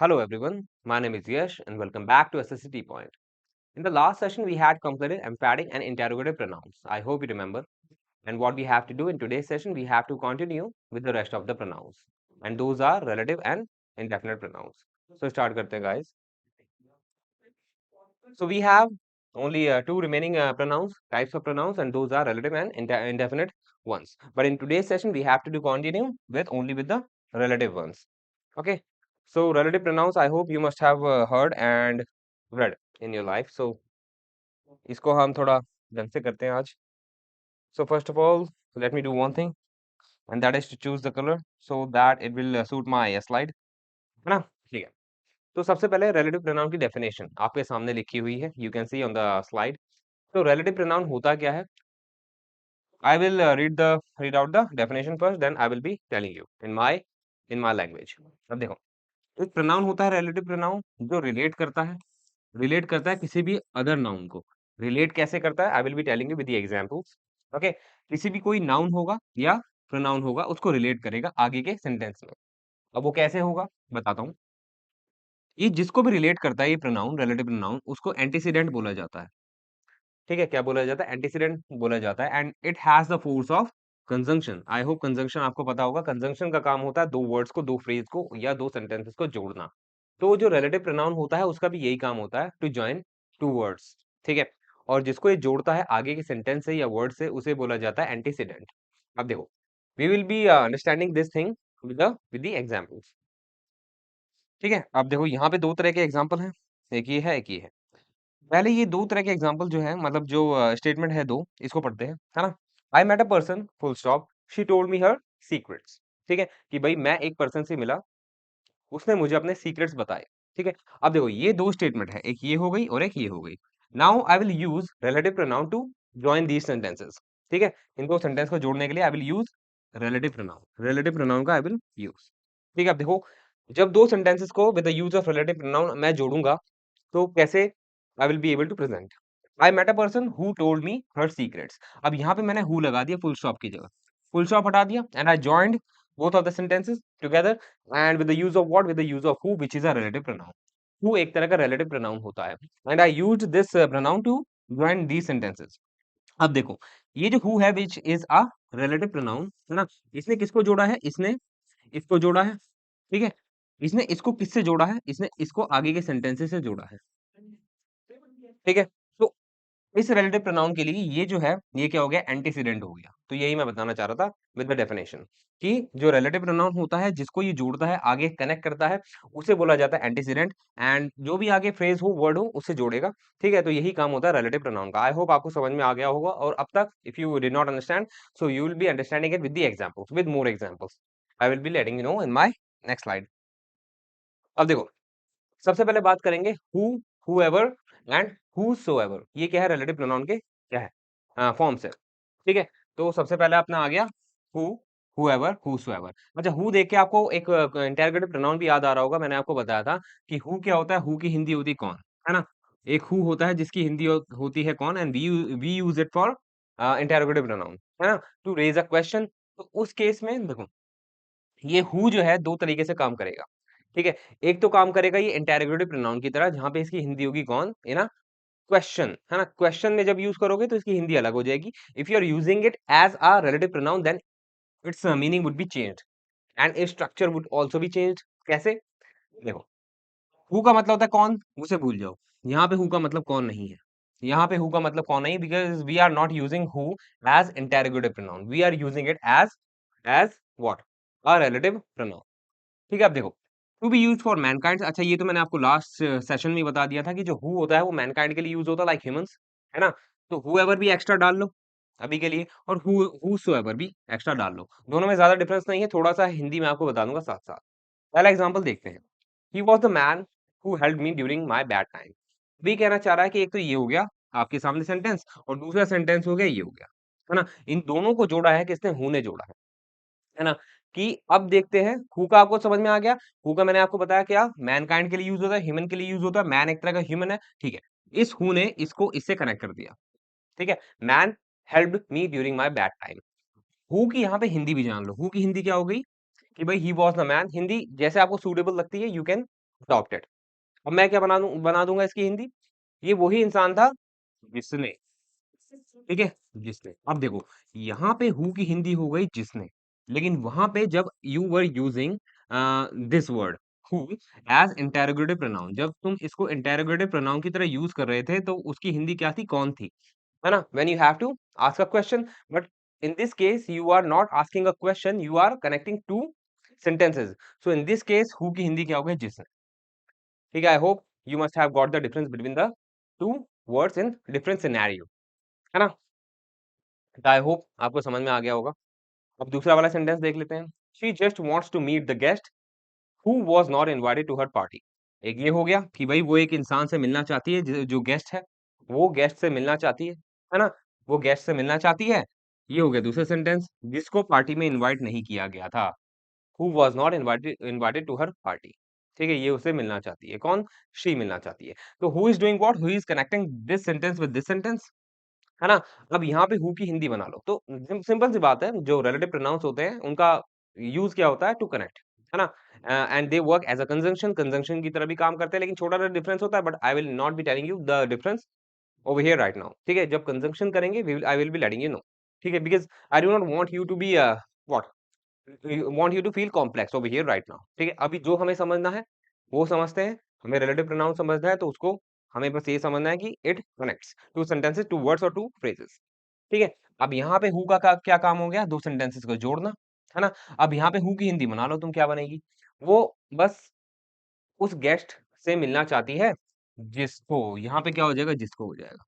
Hello everyone, my name is Yash and welcome back to SSCT Point. In the last session, we had completed emphatic and interrogative pronouns. I hope you remember. And what we have to do in today's session, we have to continue with the rest of the pronouns. And those are relative and indefinite pronouns. So start karte hain guys. So we have only two remaining pronouns, types of pronouns, and those are relative and indefinite ones. But in today's session, we have to continue with only with the relative ones. Okay. So relative pronouns, I hope you must have heard and read in your life. So इसको हम थोड़ा ढंग से करते हैं आज. So first of all, let me do one thing, and that is to choose the color so that it will suit my slide. है ना? ठीक है. तो सबसे पहले relative pronoun की definition आपके सामने लिखी हुई है. You can see on the slide. तो relative pronoun होता क्या है? I will read out the definition first, then I will be telling you in my language. अब देखो, एक pronoun होता है relative pronoun जो relate करता है किसी भी other noun को. Relate कैसे करता है? I will be telling you with the examples. Okay, किसी भी कोई noun होगा या pronoun होगा उसको relate करेगा आगे के sentence में. अब वो कैसे होगा? बताता हूँ. ये जिसको भी relate करता है ये pronoun relative pronoun उसको antecedent बोला जाता है. ठीक है, क्या बोला जाता है? एंटीसीडेंट बोला जाता है and it has the force of conjunction. I hope conjunction आपको पता होगा. कंजंक्शन का काम होता है दो वर्ड्स को, दो फ्रेज को या दो सेंटेंसेस को जोड़ना. तो जो रिलेटिव प्रोनाउन होता है उसका भी यही काम होता है, टू जॉइन टू वर्ड्स. ठीक है, और जिसको ये जोड़ता है आगे के सेंटेंस से या वर्ड से उसे बोला जाता है एंटीसीडेंट. अब देखो, we will be understanding this thing with the examples. ठीक है, अब देखो यहाँ पे दो तरह के एग्जांपल हैं, एक ये है एक ये है. पहले ये दो तरह के एग्जांपल जो है मतलब जो स्टेटमेंट है दो, इसको पढ़ते हैं, है ना? I met a person full stop, she told me her secrets. ठीक है, कि भाई मैं एक पर्सन से मिला, उसने मुझे अपने सीक्रेट्स बताए. ठीक है, अब देखो ये दो स्टेटमेंट है, एक ये हो गई और एक ये हो गई. Now I will use relative pronoun to join these sentences. ठीक है, इनको सेंटेंस को जोड़ने के लिए I will use relative pronoun का आई विल यूज. ठीक है, अब देखो, जब दो सेंटेंसेस को with the use of relative pronoun मैं जोड़ूंगा तो कैसे I will be able to present. I met a person who told me her secrets. अब यहाँ पे मैंने हु लगा दिया फुल स्टॉप की जगह, फुल स्टॉप हटा दिया and I joined both of the sentences together and with the use of what, with the use of who, which is a relative pronoun. who एक तरह का relative pronoun होता है and I used this pronoun to join these sentences. अब देखो, ये जो who है which is a relative pronoun है ना, इसने किसको जोड़ा है? इसने इसको जोड़ा है. ठीक है, इसने इसको किससे जोड़ा है? इसने इसको आगे के सेंटेंसेस से जोड़ा है. ठीक है, तो इस रिलेटिव प्रोनाउन के लिए ये जो है ये क्या हो गया? एंटीसीडेंट हो गया. तो यही मैं बताना चाह रहा था विद द डेफिनेशन कि जो रिलेटिव प्रोनाउन होता है जिसको ये जोड़ता है आगे कनेक्ट करता है उसे बोला जाता है एंटीसीडेंट. एंड जो भी आगे फ्रेज हो वर्ड हो उससे जोड़ेगा. ठीक है, तो यही काम होता है रिलेटिव प्रोनाउन का. आई होप आपको समझ में आ गया होगा. और अब तक if you did not understand so you will be understanding it with the examples, with more examples. I will be letting you no in my next slide. अब देखो, सबसे पहले बात करेंगे हु, हुएवर एंड हूसोएवर. ये क्या है? Relative pronoun के क्या है? फॉर्म्स है. ठीक है, तो सबसे पहले अपना आ गया हु, हुएवर, हूसोएवर. अच्छा, हु देख के आपको एक इंटरोगेटिव प्रोनाउन भी याद आ रहा होगा. मैंने आपको बताया था कि हु क्या होता है? हु की हिंदी होती है कौन, है ना? एक हु होता है जिसकी हिंदी होती है कौन, and we use it for interrogative pronoun, है ना, टू रेज अ क्वेश्चन. तो उस केस में देखो, ये हु जो है दो तरीके से काम करेगा. ठीक है, एक तो काम करेगा ये इंटेरोगेटिव प्रोनाउन की तरह जहां पे इसकी हिंदी होगी कौन, है ना, क्वेश्चन, है ना. क्वेश्चन में जब यूज करोगे तो इसकी हिंदी अलग हो जाएगी. If you are using it as a relative pronoun then its meaning would be changed and its structure would also be changed. कैसे? देखो, हु का मतलब होता है कौन, उसे भूल जाओ. यहाँ पे हु का मतलब कौन नहीं है. यहाँ पे हु का मतलब कौन नहीं, because we are not using who as interrogative pronoun, we are using it as what, a relative pronoun. ठीक है, अब देखो, to be used for mankind. अच्छा, ये तो मैंने आपको लास्ट सेशन में ही बता दिया था कि जो हु होता है वो मैनकाइंड के लिए यूज होता है, लाइक ह्यूमंस, है ना. तो हुएवर भी एक्स्ट्रा डाल लो अभी के लिए, और हूसोएवर भी एक्स्ट्रा डाल लो. दोनों में ज्यादा डिफरेंस नहीं है, थोड़ा सा हिंदी में आपको बता दूंगा साथ साथ. पहला एग्जांपल देखते हैं. He was the man who helped me during my bad time. भी कहना चाह रहा है कि एक तो ये हो गया आपके सामने सेंटेंस, और दूसरा सेंटेंस हो गया ये हो गया, है ना. इन दोनों को जोड़ा है किसने? हु ने जोड़ा है ना. कि अब देखते हैं हु का. आपको समझ में आ गया? हु का मैंने आपको बताया क्या, मैनकाइंड के लिए यूज होता है, ह्यूमन के लिए यूज होता है. मैन एक तरह का ह्यूमन है. ठीक है, इस हु ने इसको इससे कनेक्ट कर दिया. ठीक है, man helped me during my bad time. Who की यहाँ पे हिंदी भी जान लो. हु की हिंदी क्या हो गई कि भाई he was the man. Hindi जैसे आपको सूटेबल लगती है यू कैन adopted। अब मैं क्या बना दूंगा इसकी हिंदी, ये वही इंसान था जिसने, ठीक है, जिसने। अब देखो यहाँ पे हु की हिंदी हो गई जिसने, लेकिन वहां पे जब you were using this word who as interrogative pronoun, जब तुम इसको इंटेरोगेटिव प्रोनाउन की तरह यूज कर रहे थे, तो उसकी हिंदी क्या थी, कौन थी, है ना? When you have to ask a question, but in this case you are not asking a question, you are connecting two sentences, so in this case who की हिंदी क्या हो गई, जिसने। ठीक है, I hope you must have got the difference between the two words in different scenario, है ना? I hope आपको समझ में आ गया होगा। अब दूसरा वाला सेंटेंस देख लेते हैं। She just wants to meet the guest who was not invited to her party. एक ये हो गया कि भाई वो एक इंसान से मिलना चाहती है, जो गेस्ट है, वो गेस्ट से मिलना चाहती है ना? वो गेस्ट से मिलना चाहती है। ये हो गया दूसरा सेंटेंस, जिसको पार्टी में इनवाइट नहीं किया गया था, who was not invited invited to her party. ठीक है, ये उसे मिलना चाहती है, कौन, शी मिलना चाहती है। तो who is doing what, who is connecting this sentence with this sentence, है ना? अब यहाँ पे हु की हिंदी बना लो, तो सिंपल सी बात है, जो रिलेटिव प्रोनाउंस होते हैं उनका यूज क्या होता है, टू कनेक्ट, है ना? And they work as a conjunction, conjunction की तरह भी काम करते हैं, लेकिन छोटा सा डिफरेंस होता है, but I will not be telling you the difference over here right now. ठीक है, जब कंजंक्शन करेंगे I will be letting you know. ठीक है, because I do not want you to be what, want you to feel complex over here right now. ठीक है, अभी जो हमें समझना है वो समझते हैं। हमें रिलेटिव प्रोनाउन समझना है, तो उसको हमें बस ये समझना है कि it connects two sentences, two words और टू फ्रेजेस। ठीक है, अब यहाँ पे हु का क्या काम हो गया, दो सेंटेंसेस को जोड़ना, है ना? अब यहाँ पे हु की हिंदी बना लो तुम, क्या बनेगी, वो बस उस गेस्ट से मिलना चाहती है जिसको, यहाँ पे क्या हो जाएगा, जिसको हो जाएगा,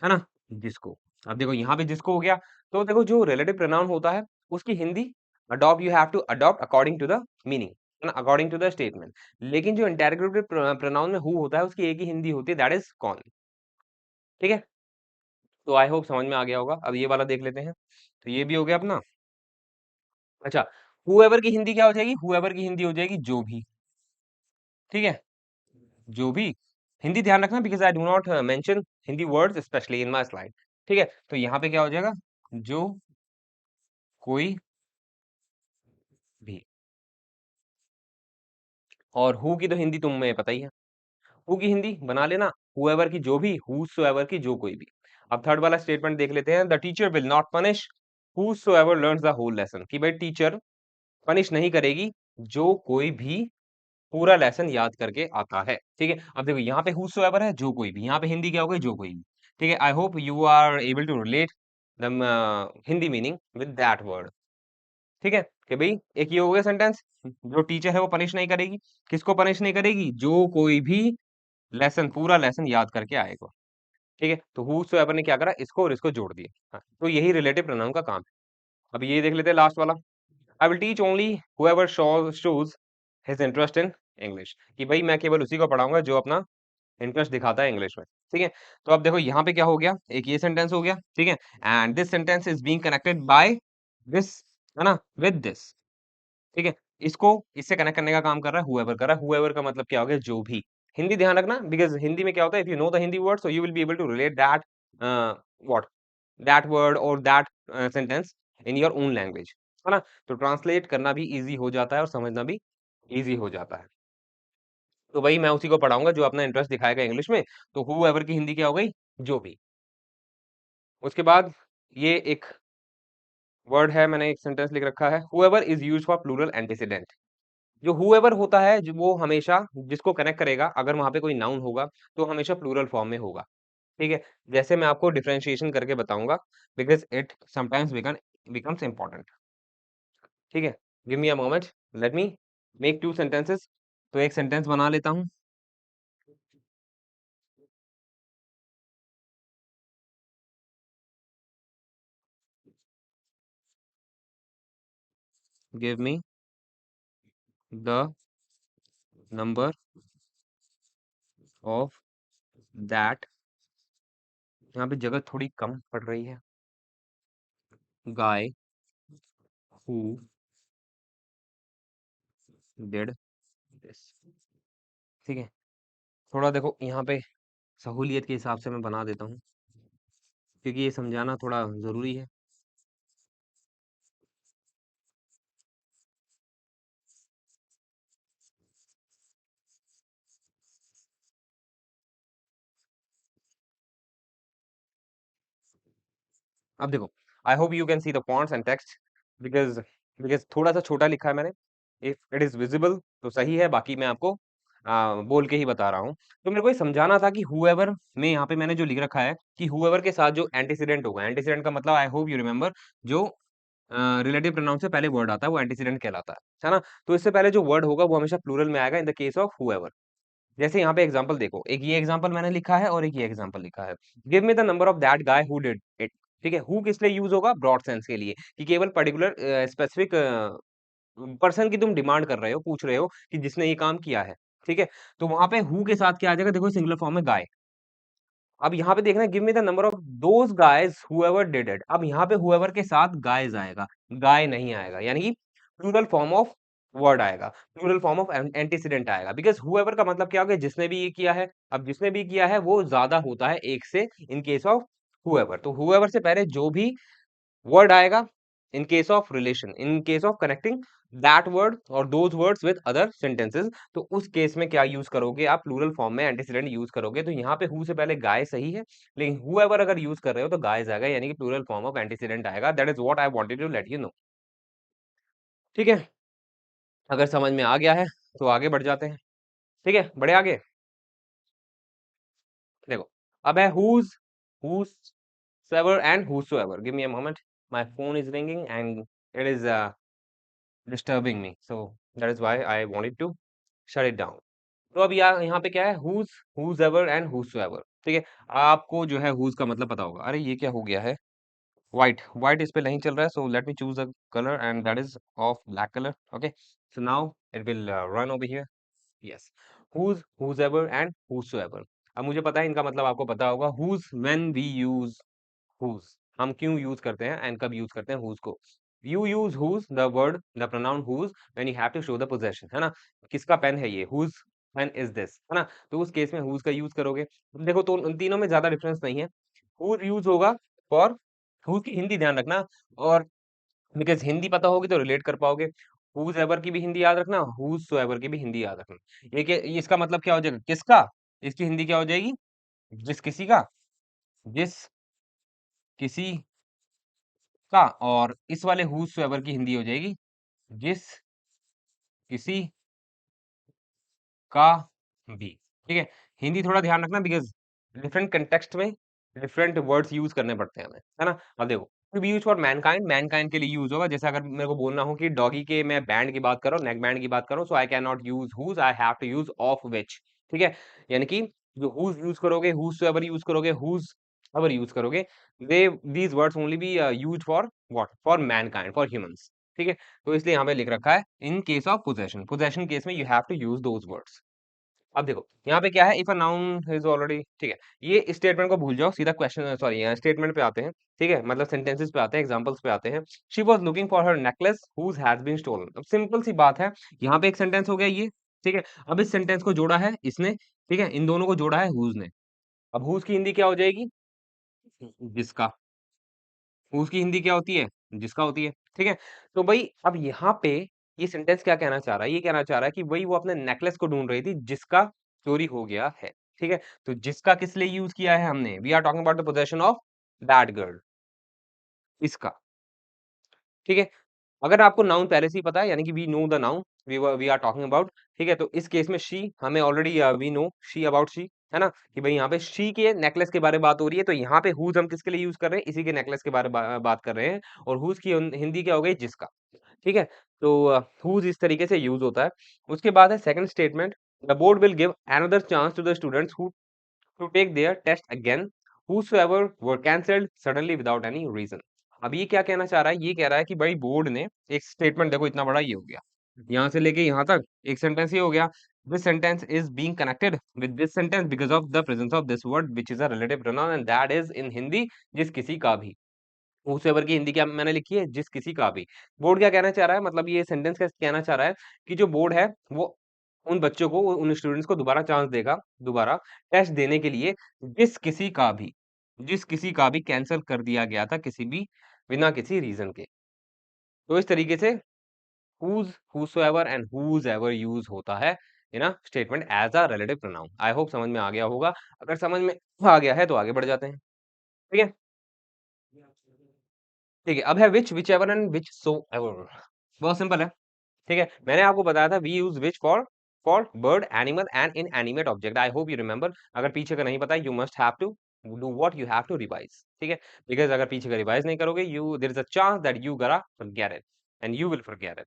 है ना? जिसको। अब देखो यहाँ पे जिसको हो गया, तो देखो जो रिलेटिव प्रोनाउन होता है उसकी Hindi adopt, you have to adopt according to the meaning, है ना, अकॉर्डिंग टू द स्टेटमेंट। लेकिन जो इंटेरोगेटिव प्रोनाउन में हु होता है उसकी एक ही हिंदी होती है, दैट इज कौन। ठीक है, तो आई होप समझ में आ गया होगा। अब ये वाला देख लेते हैं, तो ये भी हो गया अपना। अच्छा, हुएवर की हिंदी क्या हो जाएगी, हुएवर की हिंदी हो जाएगी जो भी। ठीक है, जो भी। हिंदी ध्यान रखना, because I do not mention Hindi words specially in my slide. ठीक है, तो यहाँ पे क्या हो जाएगा, जो कोई भी। और हु की तो हिंदी तुम्हें पता ही है, हु की हिंदी बना लेना, हुएवर की जो भी, हुसोएवर की जो कोई भी। अब थर्ड वाला स्टेटमेंट देख लेते हैं, the teacher will not punish whosoever learns the whole lesson, कि भाई टीचर पनिश नहीं करेगी जो कोई भी पूरा लेसन याद करके आता है। ठीक है, अब देखो यहाँ पे हुसोएवर है, जो कोई भी, यहाँ पे हिंदी क्या हो गई, जो कोई भी। ठीक है, I hope you are able to relate the Hindi meaning with that word. ठीक है, कि भाई एक ये हो गया सेंटेंस, जो टीचर है वो पनिश नहीं करेगी, किसको पनिश नहीं करेगी, जो कोई भी लेसन, पूरा लेसन याद करके आएगा। ठीक है, तो हूसोएवर ने क्या करा, इसको और इसको जोड़ दिया। हाँ, तो यही रिलेटिव प्रोनाउन का काम है। अब ये देख लेते हैं लास्ट वाला, I will teach only whoever shows his interest in English, कि भाई मैं केवल उसी को पढ़ाऊंगा जो अपना इंटरेस्ट दिखाता है इंग्लिश में। ठीक है, तो अब देखो यहाँ पे क्या हो गया, एक ये सेंटेंस हो गया। ठीक है, and this sentence is being connected by this, है ना, विद दिस। ठीक है, इसको इससे कनेक्ट करने का काम कर रहा है हुएवर, कर रहा है। हुएवर का मतलब क्या हो गया, जो भी। हिंदी ध्यान रखना, बिकॉज हिंदी में क्या होता है, if you know the Hindi word, so you will be able to relate that what, that word और that sentence in your own language, है ना? तो ट्रांसलेट करना भी इजी हो जाता है और समझना भी इजी हो जाता है। तो भाई मैं उसी को पढ़ाऊंगा जो अपना इंटरेस्ट दिखाएगा इंग्लिश में। तो हुएवर की हिंदी क्या हो गई, जो भी। उसके बाद ये एक वर्ड है, मैंने एक सेंटेंस लिख रखा है, whoever is used for plural antecedent. जो हुएवर होता है, जो वो हमेशा जिसको कनेक्ट करेगा, अगर वहां पे कोई नाउन होगा तो हमेशा प्लूरल फॉर्म में होगा। ठीक है, जैसे मैं आपको डिफरेंशिएशन करके बताऊंगा, because it sometimes becomes important. ठीक है, give me a moment, let me make two sentences. तो एक सेंटेंस बना लेता हूं, give me the number of that, यहाँ पे जगह थोड़ी कम पड़ रही है, गाय हु डिड दिस। ठीक है, थोड़ा देखो यहाँ पे सहूलियत के हिसाब से मैं बना देता हूँ, क्योंकि ये समझाना थोड़ा ज़रूरी है। अब देखो, आई hope you can see the fonts and text, because because थोड़ा सा छोटा लिखा है मैंने। इफ इट इज विजिबल तो सही है, बाकी मैं आपको बोल के ही बता रहा हूँ। तो मेरे को ये समझाना था कि हुएवर में यहाँ पे मैंने जो लिख रखा है कि हुएवर के साथ जो एंटीसीडेंट होगा, एंटीसीडेंट का मतलब आई होप यू रिमेंबर, जो रिलेटिव प्रोनाउन से पहले वर्ड आता है वो एंटीसीडेंट कहलाता है ना। तो इससे पहले जो वर्ड होगा वो हमेशा प्लूरल में आएगा in the case of whoever. जैसे यहाँ पे एग्जांपल देखो, एक ये एग्जांपल मैंने लिखा है और एक ये एग्जांपल लिखा है। Give me the number of that guy who did it. ठीक है, हु किस लिए यूज होगा? ब्रॉड सेंस के लिए, कि केवल पर्टिकुलर स्पेसिफिक पर्सन की तुम डिमांड कर रहे हो, पूछ रहे हो कि जिसने ये काम किया है। ठीक है, तो वहां पे हु के साथ क्या आ जाएगा? देखो सिंगुलर फॉर्म में गाय। अब यहाँ पे देखना, give me the number of those guys whoever did it. अब यहाँ पे हुएवर के साथ गायज आएगा, गाय नहीं आएगा, यानी कि प्लूरल फॉर्म ऑफ वर्ड आएगा, प्लूरल फॉर्म ऑफ एंटीसीडेंट आएगा। बिकॉज हुएवर का मतलब क्या हो गया? जिसने भी ये किया है। अब जिसने भी किया है वो ज्यादा होता है एक से, इन केस ऑफ हुएवर। तो हुएवर से पहले जो भी वर्ड आएगा in case of relation, in case of connecting that word और those words with other sentences, तो उस केस में क्या यूज करोगे? आप प्लूरल फॉर्म में एंटीसीडेंट यूज करोगे। तो यहाँ पे हु से पहले गाय सही है, लेकिन हुएवर अगर यूज कर रहे हो तो गाय आएगा, यानी कि प्लूरल फॉर्म ऑफ एंटीसीडेंट आएगा। That is what I wanted to let you know. ठीक है, अगर समझ में आ गया है तो आगे बढ़ जाते हैं। ठीक है, बढ़े आगे। देखो, अब है whose sever and whosoever। give me a moment, my phone is ringing and it is disturbing me, so that is why I wanted to shut it down। तो अब यहाँ पे क्या है? whose ever and whosoever। ठीक है, आपको जो है whose का मतलब पता होगा। अरे ये क्या हो गया है? white white इस पे नहीं चल रहा है, so let me choose a color and that is of black color। okay, so now it will run over here। yes, whosever and whosoever। अब मुझे पता है इनका मतलब आपको पता होगा। whose, when we use whose, हम क्यों यूज करते हैं एंड कब यूज करते हैं whose को? You use whose, the word, the pronoun whose when you have to show the possession, है ना। किसका पेन है ये? whose पेन इज दिस, है ना। तो उस केस में whose का यूज करोगे। देखो तो उन तीनों में ज्यादा डिफरेंस नहीं है। whose यूज होगा फॉर, whose की हिंदी ध्यान रखना, और बिकॉज हिंदी पता होगी तो रिलेट कर पाओगे। whose ever की भी हिंदी याद रखना, whosoever की भी हिंदी याद रखना। ये इसका मतलब क्या हो जाएगा? किसका? इसकी हिंदी क्या हो जाएगी? जिस किसी का, जिस किसी का। और इस वाले whosoever की हिंदी हो जाएगी जिस किसी का भी। ठीक है, हिंदी थोड़ा ध्यान रखना, बिकॉज डिफरेंट कंटेक्स्ट में डिफरेंट वर्ड्स यूज करने पड़ते हैं हमें, है ना। अब देखो, to be use for mankind, mankind के लिए यूज होगा। जैसे अगर मेरे को बोलना हो कि डॉगी के मैं बैंड की बात कर रहा हूँ, नेक बैंड की बात कर रहा हूँ, so I can not use whose, I have to use of which. ठीक है, यानी कि जो हुज यूज करोगे, whosoever यूज करोगे, हुज एवर यूज करोगे, they these words only be use for what? For mankind, for humans. ठीक है, तो इसलिए यहाँ पे लिख रखा है in case of possession, possession case में you have to use those words. अब देखो यहाँ पे क्या है? If a noun is already, ठीक है, ये स्टेटमेंट को भूल जाओ, सीधा क्वेश्चन, सॉरी स्टेटमेंट पे आते हैं। ठीक है, मतलब सेंटेंसेस पे आते हैं, एग्जांपल्स पे आते हैं। She was looking for her necklace whose has been stolen. अब सिंपल सी बात है, यहाँ पे एक सेंटेंस हो गया ये। ठीक है, अब इस सेंटेंस को जोड़ा है इसने। ठीक है, इन दोनों को जोड़ा है हुज ने। अब हुज की हिंदी क्या हो जाएगी? जिसका। उसकी हिंदी क्या होती है? जिसका होती है। ठीक है, तो भाई अब यहाँ पे ये सेंटेंस क्या कहना चाह रहा है? ये कहना चाह रहा है कि वही वो अपने नेकलेस को ढूंढ रही थी जिसका चोरी हो गया है। ठीक है, तो जिसका किस लिए यूज किया है हमने? We are talking about the possession of that girl, इसका। ठीक है, अगर आपको नाउन पहले से ही पता है, यानी कि we know the noun we are talking about. ठीक है, तो इस केस में शी, हमें already we know she about she, है ना, कि भाई यहाँ पे शी के नेकलेस के बारे में बात हो रही है। तो यहाँ पे हुज हम किसके लिए यूज कर रहे हैं? इसी के नेकलेस के बारे में बात कर रहे हैं। और हुज की हिंदी क्या हो गई? जिसका। ठीक है, तो हुज इस तरीके से यूज होता है। उसके बाद है second statement, the board will give another chance to the students who to take their test again whosoever were cancelled suddenly without any reason। अब ये क्या कहना चाह रहा है? ये कह रहा है कि भाई बोर्ड ने एक स्टेटमेंट, देखो इतना बड़ा ये हो गया, यहाँ से लेके यहाँ तक एक सेंटेंस ये हो गया। This sentence is being connected with this sentence because of the presence of this word which is a relative pronoun and that is in Hindi जिस किसी का भी। whosoever की हिंदी क्या मैंने लिखी है? जिस किसी का भी। बोर्ड क्या कहना चाह रहा है? मतलब ये सेंटेंस क्या कहना चाह रहा है कि जो बोर्ड है वो उन बच्चों को, उन स्टूडेंट्स को दोबारा चांस देगा, दोबारा टेस्ट देने के लिए, जिस किसी का भी, जिस किसी का भी कैंसिल कर दिया गया था किसी भी, बिना किसी रीजन के। तो इस तरीके से whose, whosoever and whosever use होता है in a statement as a relative pronoun. I hope समझ में आ गया होगा। अगर समझ में आ गया है तो आगे बढ़ जाते हैं। ठीक है, ठीक है, अब है which, whichever and whichsoever। बहुत सिंपल है। ठीक है, मैंने आपको बताया था we use which for bird, animal and inanimate object. I hope you remember. अगर पीछे का नहीं पता, you must have to do what, you have to revise. ठीक है, बिकॉज अगर पीछे का रिवाइज नहीं करोगे, you there is a chance that you gonna forget it and you will forget it.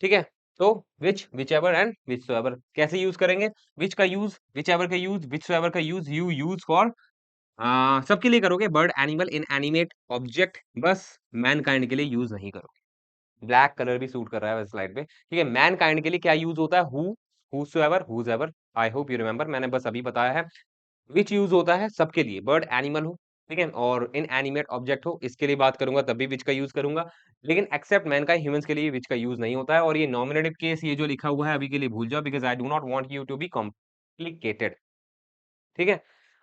ठीक है, तो विच, whichever एंड whichsoever कैसे यूज करेंगे? विच का यूज, whichever का यूज, whichsoever का यूज यू यूज फॉर सबके लिए करोगे, बर्ड, एनिमल, इनएनिमेट ऑब्जेक्ट, बस मैनकाइंड के लिए यूज नहीं करोगे। ब्लैक कलर भी सूट कर रहा है वैसे स्लाइड पे। ठीक है, मैनकाइंड के लिए क्या यूज होता है? Whosoever, whosever. I hope you remember, मैंने बस अभी बताया है। विच यूज होता है सबके लिए, बर्ड, एनिमल हो, ठीक है, और इनएनिमेट ऑब्जेक्ट हो, इसके लिए बात करूंगा तब भी विच का यूज करूंगा। लेकिन एक्सेप्ट मैनकाइंड, ह्यूमंस के लिए विच का यूज नहीं होता है। और ये नॉमिनेटिव केस, ये जो लिखा हुआ है अभी के लिए भूल जाओ, because I do not want you to be complicated. ठीक है,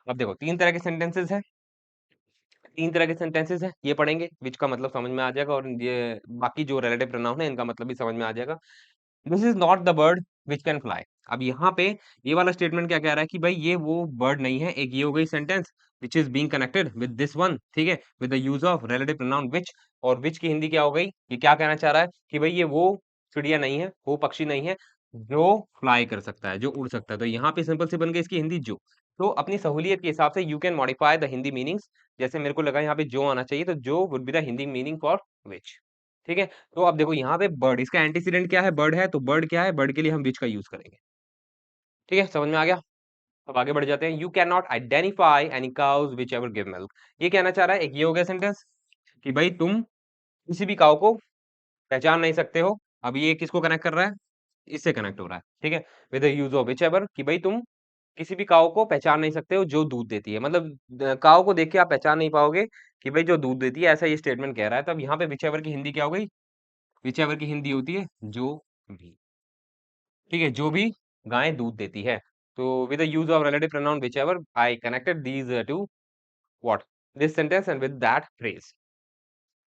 अब देखो तीन तरह के सेंटेंसेस हैं, तीन तरह के सेंटेंसेस हैं, ये पढ़ेंगे, विच का मतलब समझ में आ जाएगा, और ये बाकी जो रिलेटिव प्रोनाउन है इनका मतलब भी समझ में आ जाएगा। This is not the bird which can fly. अब यहाँ पे ये वाला स्टेटमेंट क्या कह रहा है कि भाई ये वो बर्ड नहीं है। एक ये हो गई sentence which is being connected with this one, ठीक है, with the use of relative pronoun विच। और विच की हिंदी क्या हो गई? ये क्या कहना चाह रहा है कि भाई ये वो चिड़िया नहीं है, वो पक्षी नहीं है जो फ्लाई कर सकता है, जो उड़ सकता है। तो यहाँ पे सिंपल से बन गई इसकी हिंदी जो। तो अपनी सहूलियत के हिसाब से you can modify the Hindi meanings. जैसे मेरे को लगा यहाँ पे जो आना चाहिए, तो जो would be the Hindi meaning for which. ठीक है, तो अब देखो यहाँ पे बर्ड, इसका एंटीसीडेंट क्या है? बर्ड है, तो बर्ड क्या है? बर्ड के लिए हम विच का यूज करेंगे। ठीक है, समझ में आ गया? अब आगे बढ़ जाते हैं। You can not identify any cows whichever give milk. ये कहना चाह रहा है, एक ये हो गया सेंटेंस कि भाई तुम किसी भी काऊ को पहचान नहीं सकते हो। अब ये किसको कनेक्ट कर रहा है? इससे कनेक्ट हो रहा है। ठीक है, with the use of which ever, कि भाई तुम किसी भी काऊ को पहचान नहीं सकते हो जो दूध देती है। मतलब काऊ को देख के आप पहचान नहीं पाओगे कि भाई जो दूध देती है, ऐसा ये स्टेटमेंट कह रहा है। तब यहाँ पे विच एवर की हिंदी क्या हो गई? विच एवर की हिंदी होती है जो भी। ठीक है, जो भी गाय दूध देती है। तो with the use of relative pronoun whichever, I connected these two what, this sentence and with that phrase.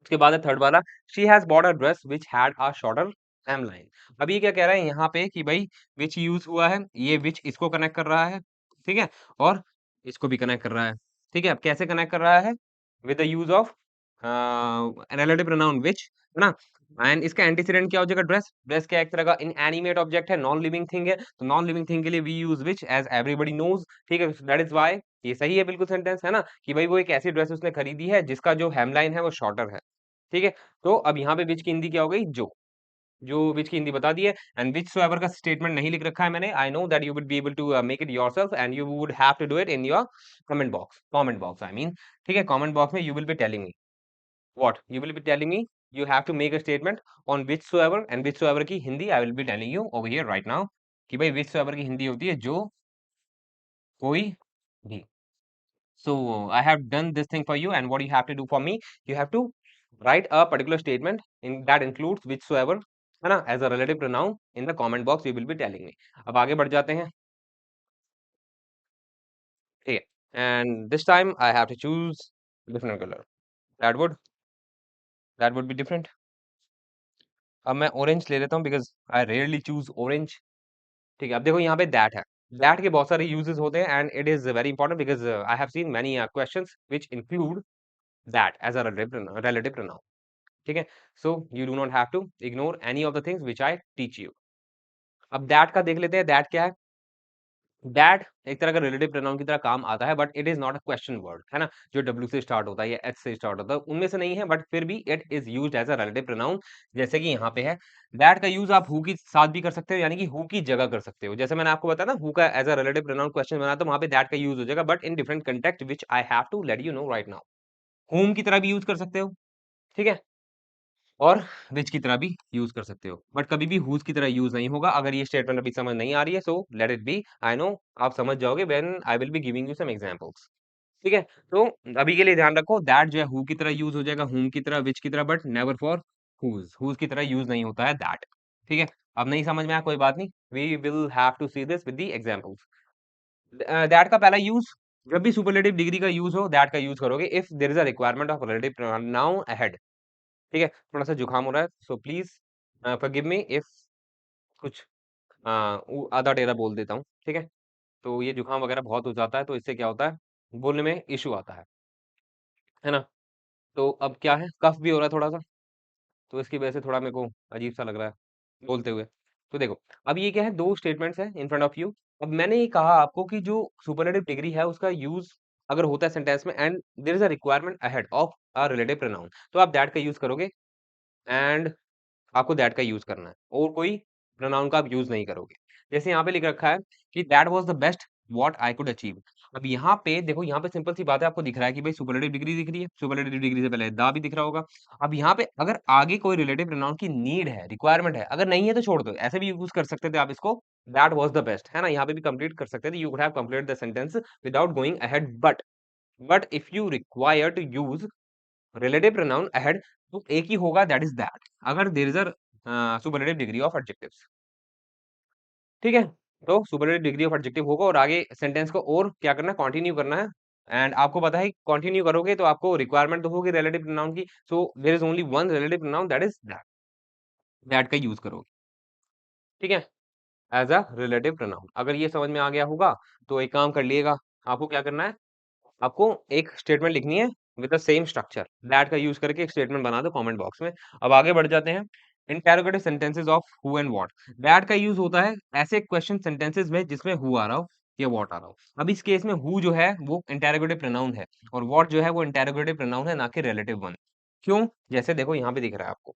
उसके बाद है थर्ड वाला, she has bought a dress which had a shorter hemline. अब ये क्या कह रहा है यहाँ पे कि भाई विच यूज हुआ है, ये विच इसको कनेक्ट कर रहा है, ठीक है, और इसको भी कनेक्ट कर रहा है। ठीक है, अब कैसे कनेक्ट कर रहा है? With the use of relative pronoun which, है ना। एंड इसका एंटीसीडेंट क्या हो जाएगा? ड्रेस। ड्रेस क्या एक तरह का इनएनिमेट ऑब्जेक्ट है, नॉन लिविंग थिंग है, तो नॉन लिविंग थिंग के लिए we use which as everybody knows. ठीक है, दैट इज व्हाई ये सही है बिल्कुल सेंटेंस, है ना, कि भाई वो एक ऐसी ड्रेस उसने खरीदी है जिसका जो हेमलाइन है वो शॉर्टर है। ठीक है, तो अब यहाँ पे विच की हिंदी क्या हो गई? जो विच की हिंदी बता दी है। एंड विच सो एवर का स्टेटमेंट नहीं लिख रखा है मैंने। I know that you will be able to make it yourself and you would have to do it in your comment box I mean. ठीक है, कमेंट बॉक्स में you will be telling me what, you will be telling me you have to make a statement on whichsoever, and whichsoever की Hindi I will be telling you over here right now कि भाई whichsoever की हिंदी होती है जो कोई भी। So I have done this thing for you, and what you have to do for me, you have to write a particular statement in that includes whichsoever, है ना, as a relative pronoun in the comment box you will be telling me। अब आगे बढ़ जाते हैं। ठीक है, and this time I have to choose different color, that would be different। अब मैं ऑरेंज ले लेता हूँ because I rarely choose orange। ठीक है, अब देखो यहाँ पे दैट है। दैट के बहुत सारे यूजेस होते हैं and it is very important because I have seen many questions which include that as a relative pronoun। ठीक है, so you do not have to ignore any of the things which I teach you. अब that का देख लेते हैं, that क्या है? That एक तरह का रिलेटिव प्रोनाउन की तरह काम आता है, but it is not a question word, है ना, जो डब्ल्यू से स्टार्ट होता है या एच से स्टार्ट होता है, उनमें से नहीं है, बट फिर भी it is used as a relative pronoun. जैसे कि यहाँ पे है, दैट का यूज आप हु के साथ भी कर सकते हो, यानी कि हु की जगह कर सकते हो। जैसे मैंने आपको बताया ना, हु का as a relative pronoun question बना, तो वहां पे दैट का यूज हो जाएगा, but in different context which I have to let you know right now. Whom की तरह भी यूज कर सकते हो, ठीक है, और विच की तरह भी यूज कर सकते हो, बट कभी भी हुज की तरह यूज नहीं होगा। अगर ये स्टेटमेंट अभी समझ नहीं आ रही है, so let it be. I know आप समझ जाओगे when I will be giving you some examples. ठीक है, तो अभी के लिए ध्यान रखो, दैट जो है हु की तरह यूज हो जाएगा, हुम की तरह, विच की तरह, बट नेवर फॉर हुज की तरह यूज नहीं होता है दैट। ठीक है, अब नहीं समझ में आया कोई बात नहीं, we will have to see this with the examples. That का पहला यूज, जब भी सुपरलेटिव डिग्री का यूज हो, दैट का यूज करोगे if there is a requirement of relative pronoun ahead. ठीक है, थोड़ा सा जुकाम हो रहा है, so please forgive me if कुछ आधा टेरा बोल देता हूँ। ठीक है, तो ये जुकाम वगैरह बहुत हो जाता है, तो इससे क्या होता है, बोलने में इशू आता है ना। तो अब क्या है, कफ भी हो रहा है थोड़ा सा, तो इसकी वजह से थोड़ा मेरे को अजीब सा लग रहा है बोलते हुए। तो देखो, अब ये क्या है, दो स्टेटमेंट्स हैं इन फ्रंट ऑफ यू। अब मैंने ये कहा आपको कि जो सुपरलेटिव डिग्री है उसका यूज अगर होता है सेंटेंस में and there is a requirement ahead of a relative pronoun, तो आप दैट का यूज करोगे एंड आपको दैट का यूज करना है और कोई प्रोनाउन का आप यूज नहीं करोगे। जैसे यहाँ पे लिख रखा है कि that was the best what I could achieve. अब यहाँ पे देखो, यहाँ पे सिंपल सी बात है, आपको दिख रहा है कि भाई सुपरलेटिव डिग्री दिख रही है, सुपरलेटिव डिग्री से पहले द भी दिख रहा होगा। अब यहाँ पे अगर आगे कोई रिलेटिव प्रोनाउन की नीड है, रिक्वायरमेंट है, अगर नहीं है तो छोड़ दो, ऐसे भी यूज कर सकते थे आप इसको, दैट वाज द बेस्ट, है ना, यहाँ पे भी कंप्लीट कर सकते थे, you could have completed the sentence without going ahead. But if you require to use relative pronoun ahead, तो एक ही होगा, दैट इज दैट, अगर there is a superlative degree of adjectives. ठीक है, तो सुपरलेटिव डिग्री ऑफ एडजेक्टिव होगा और आगे सेंटेंस को और क्या करना है, कंटिन्यू करना है। एंड आपको पता है कंटिन्यू करोगे तो आपको रिक्वायरमेंट तो होगी रिलेटिव प्रोनाउन की, so there is only one relative pronoun, that is that, that का यूज करोगे। ठीक है, एज अ रिलेटिव प्रोनाउन। अगर ये समझ में आ गया होगा तो एक काम कर लिएगा, आपको क्या करना है, आपको एक स्टेटमेंट लिखनी है with the same structure, that का यूज करके एक स्टेटमेंट बना दो कमेंट बॉक्स में। अब आगे बढ़ जाते हैं, interrogative sentences of who and what. That का यूज होता है ऐसे क्वेश्चन सेंटेंसेस में जिसमें हु आ रहा हो या व्हाट आ रहा हो। अब इस केस में हु जो है वो इंटेरोगेटिव प्रोनाउन है और व्हाट जो है वो इंटेरोगेटिव प्रोनाउन है, ना कि रिलेटिव वन। क्यों? जैसे देखो यहाँ पे दिख रहा है आपको,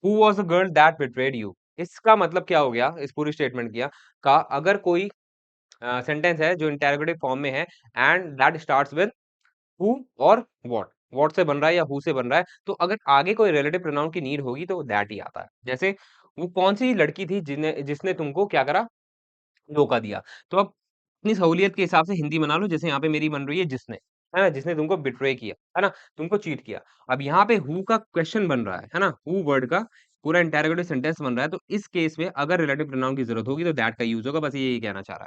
who was the girl that betrayed you. इसका मतलब क्या हो गया इस पूरी स्टेटमेंट किया का, अगर कोई सेंटेंस है जो इंटेरोगेटिव फॉर्म में है and that starts with who और व्हाट से बन रहा है या हु से बन रहा है, तो अगर आगे कोई रिलेटिव प्रोनाउन की नीड होगी तो दैट ही आता है। जैसे वो कौन सी लड़की थी जिन्हें जिसने तुमको क्या करा, धोखा दिया। तो अब अपनी सहूलियत के हिसाब से हिंदी बना लो, जैसे यहाँ पे मेरी बन रही है जिसने, है ना, जिसने तुमको बिट्रे किया, है ना, तुमको चीट किया। अब यहाँ पे हु का क्वेश्चन बन रहा है ना, हु वर्ड का पूरा इंटेरोगेटिव सेंटेंस बन रहा है, तो इस केस में अगर रिलेटिव प्रोनाउन की जरूरत होगी तो दैट का यूज होगा, बस यही कहना चाह रहा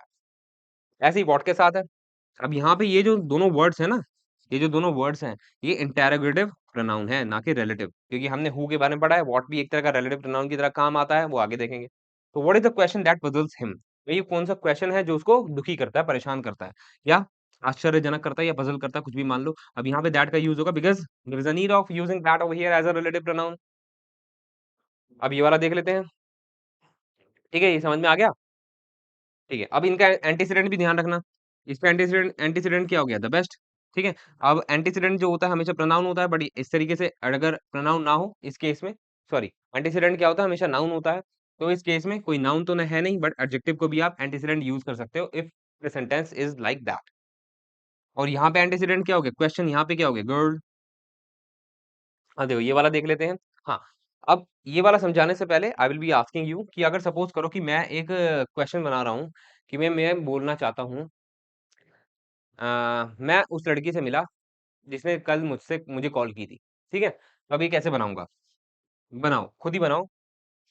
है। ऐसे ही व्हाट के साथ है। अब यहाँ पे ये जो दोनों वर्ड्स हैं ना, ये जो दोनों वर्ड्स हैं, ये इंटेरोगेटिव प्रोनाउन है, ना कि रिलेटिव, क्योंकि हमने हु के बारे में पढ़ा है, व्हाट भी एक तरह का रिलेटिव प्रोनाउन की तरह काम आता है, वो आगे देखेंगे। तो what is the question that puzzles him, ये कौन सा क्वेश्चन है जो उसको दुखी करता है, परेशान करता है, या आश्चर्यजनक करता है, या पजल करता है, कुछ भी मान लो। अब यहाँ पे दैट का यूज होगा because there is a need of using that over here as a relative pronoun. अब ये वाला देख लेते हैं। ठीक है, ये समझ में आ गया। ठीक है, अब इनका एंटीसीडेंट भी ध्यान रखना। इसका एंटीसीडेंट एंटीसीडेंट क्या हो गया, द बेस्ट। ठीक है, अब एंटीसीडेंट जो होता है हमेशा प्रोनाउन होता है, बट इस तरीके से अगर प्रोनाउन ना हो इस केस में, सॉरी, एंटीसीडेंट क्या होता है, हमेशा नाउन होता है। तो इस केस में कोई नाउन तो है नहीं, बट एडजेक्टिव को भी आप एंटीसीडेंट यूज कर सकते हो if the sentence is like that. और यहाँ पे एंटीसीडेंट क्या हो गया, क्वेश्चन यहाँ पे क्या हो गया, गर्ल। हाँ देखो, ये वाला देख लेते हैं। हाँ, अब ये वाला समझाने से पहले आई विल बी आस्किंग यू कि अगर सपोज करो कि मैं एक क्वेश्चन बना रहा हूँ कि मैं बोलना चाहता हूँ, मैं उस लड़की से मिला जिसने कल मुझसे मुझे कॉल की थी। ठीक है, तो अभी कैसे बनाऊंगा, बनाओ, खुद ही बनाओ।